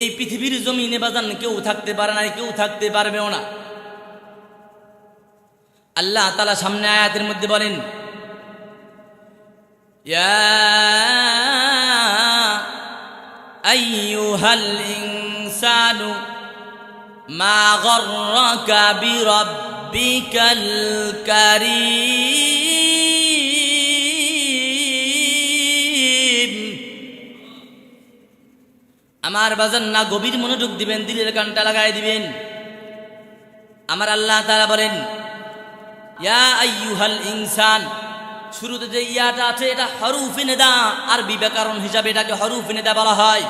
এই পৃথিবীর জমিনে বাজান কেউ থাকতে পারে না, কেউ থাকতে পারবেও না। আল্লাহ তাআলা সামনে আয়াতের মধ্যে বলেন, ইয়া আইয়ুহাল ইনসানু মা গররাকা বিরাব্বিকাল কারীম। আমার বাজান না গভীর মনোযোগ দিবেন, দিলের কানটা লাগাই দিবেন। আমার আল্লাহ তাআলা বলেন, ইয়া আইয়ুহাল ইনসান, শুরুতে যে ইয়াটা আছে এটা হরফে নিদা, আরবি ব্যাকরণ হিসাবে এটাকে হরফে নিদা বলা হয়।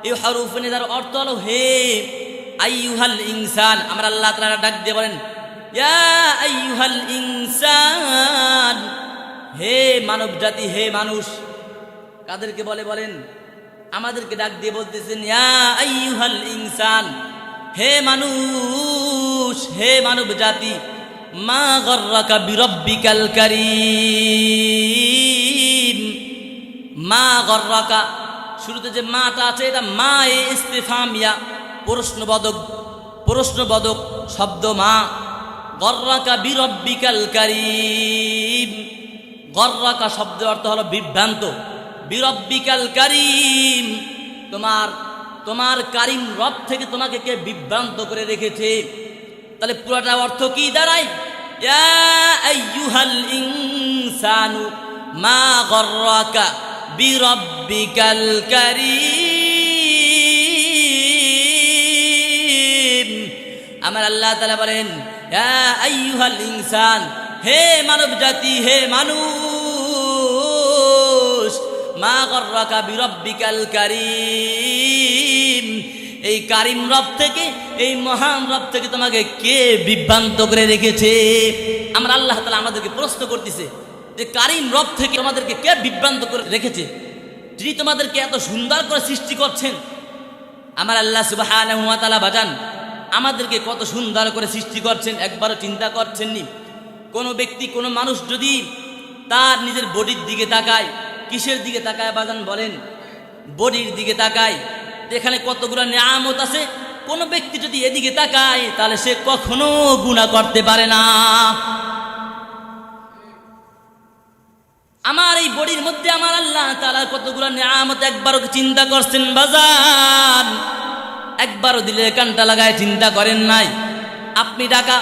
এই হরফে নিদার অর্থ হলো হে আইয়ুহাল ইনসান। আমার আল্লাহ তাআলা ডাক দিয়ে বলেন, ইয়া আইয়ুহাল ইনসান, হে মানব জাতি, হে মানুষ। কাদেরকে বলে বলেন? আমাদেরকে ডাক দিয়ে বলতেছেন, ইয়া আইয়ুহাল ইনসান, হে মানুষ, হে মানব জাতি, মা গররাকা বিরাব্বিকাল কারীম। মা গররাকা, শুরুতে যে মাটা আছে এটা মা এ ইস্তিফামিয়া, প্রশ্নবোধক শব্দ মা। গররাকা বিরাব্বিকাল কারীম, গররাকা শব্দের অর্থ হলো বিভ্রান্ত। বিরাব্বিকাল কারীম, তোমার কারীম রব থেকে তোমাকে কে বিভ্রান্ত করে রেখেছে। তাহলে পুরোটা অর্থ কি দাঁড়ায়? ইয়া আইয়ুহাল ইনসানু মা গররাকা বিরাব্বিকাল কারীম। আমার আল্লাহ তাআলা বলেন, ইয়া আইয়ুহাল ইনসান, হে মানব জাতি, হে মানুষ, মা গররাকা বিরাব্বিকাল কারীম, এই কারীম রব থেকে, এই মহান রব থেকে তোমাকে কে বিভ্রান্ত করে রেখেছে? আমার আল্লাহ তাআলা আমাদেরকে প্রশ্ন করতেছে যে কারীম রব থেকে তোমাদেরকে কে বিভ্রান্ত করে রেখেছে, যিনি তোমাদেরকে এত সুন্দর করে সৃষ্টি করছেন। আমার আল্লাহ সুবহানাহু ওয়া তাআলা বাজান আমাদেরকে কত সুন্দর করে সৃষ্টি করছেন, একবারও চিন্তা করছেননি? কোনো ব্যক্তি, কোনো মানুষ যদি তার নিজের বডির দিকে তাকায়, কিসের দিকে তাকায় বাজান বলেন? বডির দিকে তাকায়, এখানে কতগুলো নিয়ামত আছে। কোনো ব্যক্তি যদি এদিকে তাকায় তাহলে সে কখনো গুনাহ করতে পারে না। আমার এই বডির মধ্যে আমার আল্লাহ তাআলা কতগুলো নিয়ামত, একবারও চিন্তা করছেন বাজান? একবারও দিলের কানটা লাগায় চিন্তা করেন নাই? আপনি ঢাকা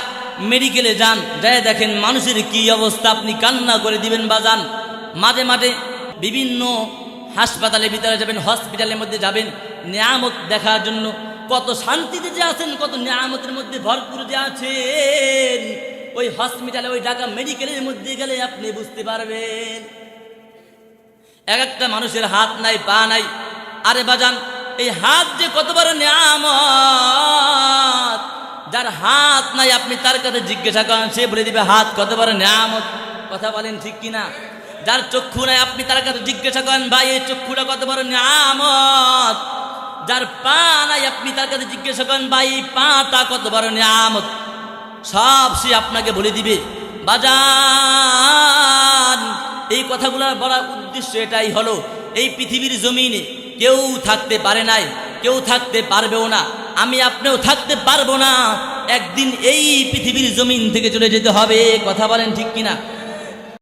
মেডিকেলে যান, যাই দেখেন মানুষের কি অবস্থা, আপনি কান্না করে দিবেন বাজান। মাঝে মাঝে বিভিন্ন হাসপাতালের ভিতরে যাবেন, হসপিটালের মধ্যে যাবেন নিয়ামত দেখার জন্য। কত শান্তিতে যে আছেন, কত নিয়ামতের মধ্যে ভরপুর যে আছেন, ওই হসপিটালে, ওই ঢাকা মেডিকেলের মধ্যে গেলে আপনি বুঝতে পারবেন। এক একটা মানুষের হাত নাই, পা নাই। আরে বাজান, এই হাত যে কত বড় নিয়ামত। যার হাত নাই আপনি তার কাছে জিজ্ঞাসা করেন, সে বলে দিবে হাত কত বড় নিয়ামত। কথা বলেন ঠিক কিনা? যার চক্ষু নাই আপনি তার কাছে জিজ্ঞাসা করেন, ভাই এই চক্ষুটা কত বড় নিয়ামত। যার পা নাই আপনি তার কাছে জিজ্ঞাসা করেন, ভাই এই পাটা কত বড় নিয়ামত। সব সে আপনাকে বলে দিবে। বাজান, এই কথাগুলোর বলার উদ্দেশ্য এটাই হলো, এই পৃথিবীর জমিনে কেউ থাকতে পারে নাই, কেউ থাকতে পারবেও না, আমি আপনিও থাকতে পারবো না। একদিন এই পৃথিবীর জমিন থেকে চলে যেতে হবে। কথা বলেন ঠিক কিনা?